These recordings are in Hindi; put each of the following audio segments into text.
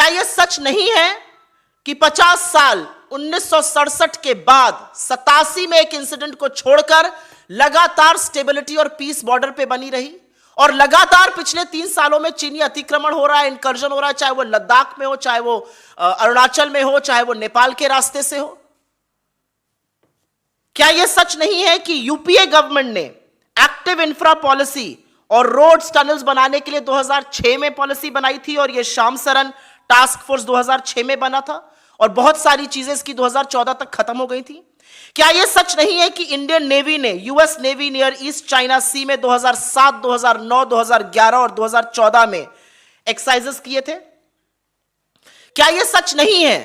क्या यह सच नहीं है कि 50 साल 1967 के बाद 87 में एक इंसिडेंट को छोड़कर लगातार स्टेबिलिटी और पीस बॉर्डर पे बनी रही और लगातार पिछले 3 सालों में चीनी अतिक्रमण हो रहा है, इंकर्जन हो रहा है, चाहे वो लद्दाख में हो, चाहे वो अरुणाचल में हो, चाहे वो नेपाल के रास्ते से हो? क्या यह सच नहीं है कि यूपीए गवर्नमेंट ने एक्टिव इंफ्रा पॉलिसी और रोड्स टनल्स बनाने के लिए 2006 में पॉलिसी बनाई थी और यह श्याम सरन टास्क फोर्स 2006 में बना था और बहुत सारी चीजें इसकी 2014 तक खत्म हो गई थी? क्या यह सच नहीं है कि इंडियन नेवी ने US navy near East China Sea में 2007, 2009, 2011 और 2014 में एक्सरसाइजेस किए थे? क्या यह सच नहीं है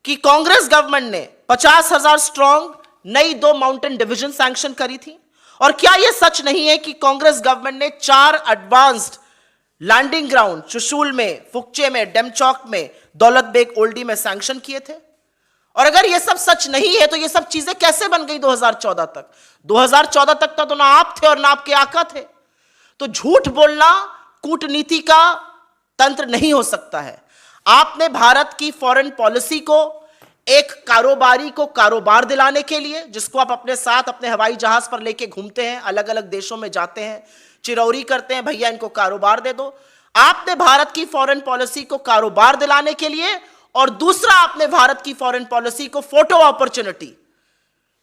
कि कांग्रेस गवर्नमेंट ने 50,000 स्ट्रॉन्ग नई 2 माउंटेन डिवीजन सैंक्शन करी थी? और क्या यह सच नहीं है कि कांग्रेस गवर्नमेंट ने 4 एडवांस्ड लैंडिंग ग्राउंड चुशूल में, फुकचे में, डेमचौक में, दौलत बेग ओल्डी में सैंक्शन किए थे? और अगर यह सब सच नहीं है तो यह सब चीजें कैसे बन गई 2014 तक? 2014 तक तो ना आप थे और ना आपके आका थे। तो झूठ बोलना कूटनीति का तंत्र नहीं हो सकता है। आपने भारत की फॉरेन पॉलिसी को एक कारोबारी को कारोबार दिलाने के लिए, जिसको आप अपने साथ अपने हवाई जहाज पर लेके घूमते हैं, अलग अलग देशों में जाते हैं, चिरौरी करते हैं, भैया इनको कारोबार दे दो। आपने भारत की फॉरेन पॉलिसी को कारोबार दिलाने के लिए, और दूसरा आपने भारत की फॉरेन पॉलिसी को फोटो अपॉर्चुनिटी,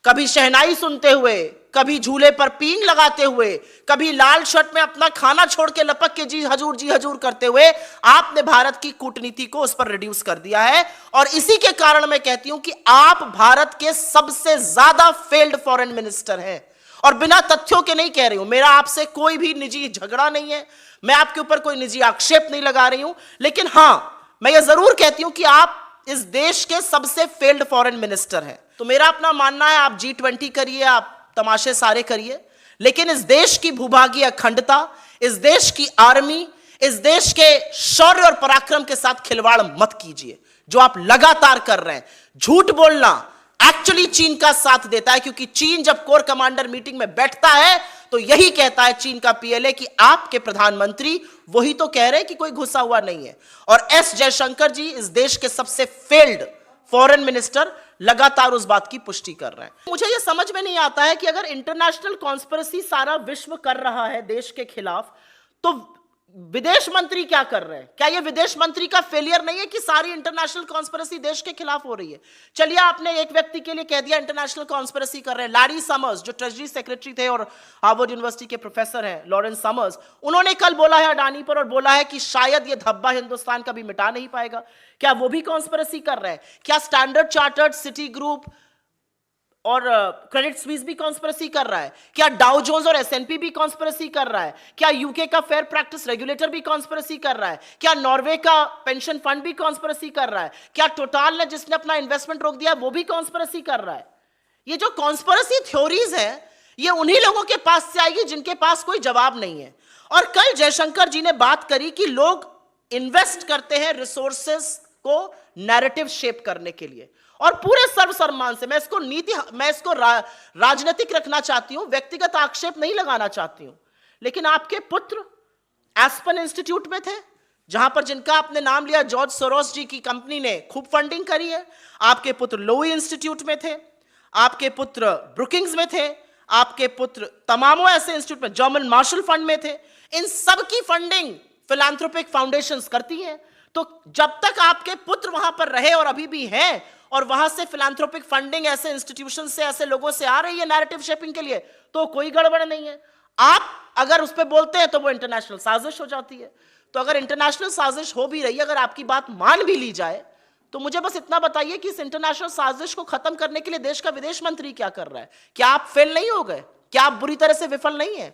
कभी शहनाई सुनते हुए, कभी झूले पर पींग लगाते हुए, कभी लाल शर्ट में अपना खाना छोड़ के लपक के जी हजूर करते हुए आपने भारत की कूटनीति को उस पर रिड्यूस कर दिया है। और इसी के कारण मैं कहती हूं कि आप भारत के सबसे ज्यादा फेल्ड फॉरेन मिनिस्टर हैं। और बिना तथ्यों के नहीं कह रही हूं, मेरा आपसे कोई भी निजी झगड़ा नहीं है, मैं आपके ऊपर कोई निजी आक्षेप नहीं लगा रही हूं, लेकिन हां, मैं ये जरूर कहती हूं कि आप इस देश के सबसे फेल्ड फॉरेन मिनिस्टर हैं। तो मेरा अपना मानना है, आप G20 करिए, आप तमाशे सारे करिए, लेकिन इस देश की भूभागीय अखंडता, इस देश की आर्मी, इस देश के शौर्य और पराक्रम के साथ खिलवाड़ मत कीजिए, जो आप लगातार कर रहे हैं। झूठ बोलना एक्चुअली चीन का साथ देता है, क्योंकि चीन जब कोर कमांडर मीटिंग में बैठता है तो यही कहता है चीन का पीएलए कि आपके प्रधानमंत्री वही तो कह रहे हैं कि कोई घुसा हुआ नहीं है। और एस जयशंकर जी, इस देश के सबसे फेल्ड फॉरेन मिनिस्टर, लगातार उस बात की पुष्टि कर रहे हैं। मुझे यह समझ में नहीं आता है कि अगर इंटरनेशनल कॉन्स्पिरेसी सारा विश्व कर रहा है देश के खिलाफ, तो विदेश मंत्री क्या कर रहे हैं? क्या यह विदेश मंत्री का फेलियर नहीं है कि सारी इंटरनेशनल कॉन्स्पिरेसी देश के खिलाफ हो रही है? चलिए, आपने एक व्यक्ति के लिए कह दिया इंटरनेशनल कॉन्स्पिरेसी कर रहे हैं। लैरी समर्स, जो ट्रेजरी सेक्रेटरी थे और हार्वर्ड यूनिवर्सिटी के प्रोफेसर हैं, लॉरेंस समर्स, उन्होंने कल बोला है अडानी पर, और बोला है कि शायद यह धब्बा हिंदुस्तान कभी मिटा नहीं पाएगा। क्या वो भी कॉन्स्पिरेसी कर रहे हैं? क्या स्टैंडर्ड चार्टर्ड, सिटी ग्रुप और क्रेडिट स्विस भी कॉन्स्पिरेसी कर रहा है? क्या डाउ जोन्स और एसएनपी भी कॉन्स्पिरेसी कर रहा है? क्या यूके का फेयर प्रैक्टिस रेगुलेटर भी कॉन्स्पिरेसी कर रहा है? क्या नॉर्वे का पेंशन फंड भी कॉन्स्पिरेसी कर रहा है? क्या टोटल ने, जिसने अपना इन्वेस्टमेंट रोक दिया, वो भी कॉन्स्पिरेसी कर रहा है? ये जो कॉन्स्पिरेसी थ्योरीज है, ये उन्हीं लोगों के पास से आएगी जिनके पास कोई जवाब नहीं है। और कल जयशंकर जी ने बात करी कि लोग इन्वेस्ट करते हैं रिसोर्सेस को नैरेटिव शेप करने के लिए, और पूरे सर्वसम्मान से मैं इसको राजनीतिक रखना चाहती हूं, व्यक्तिगत आक्षेप नहीं लगाना चाहती हूं। लेकिन आपके पुत्र एस्पन इंस्टीट्यूट में थे, जहां पर जिनका आपने नाम लिया, जॉर्ज सोरोस जी की कंपनी ने खूब फंडिंग करी है। आपके पुत्र लोई इंस्टीट्यूट में थे, आपके पुत्र ब्रुकिंग्स में थे, आपके पुत्र तमामों ऐसे इंस्टीट्यूट में, जर्मन मार्शल फंड में थे। इन सब की फंडिंग फिलैंथ्रोपिक फाउंडेशंस करती हैं। तो जब तक आपके पुत्र वहां पर रहे और अभी भी हैं, और वहां से फिलैंथ्रोपिक फंडिंग ऐसे इंस्टीट्यूशन से, ऐसे लोगों से आ रही है नैरेटिव शेपिंग के लिए, तो कोई गड़बड़ नहीं है। आप अगर उस पर बोलते हैं तो वो इंटरनेशनल साजिश हो जाती है। तो अगर इंटरनेशनल साजिश हो भी रही है, अगर आपकी बात मान भी ली जाए, तो मुझे बस इतना बताइए कि इस इंटरनेशनल साजिश को खत्म करने के लिए देश का विदेश मंत्री क्या कर रहा है? क्या आप फेल नहीं हो गए? क्या आप बुरी तरह से विफल नहीं है?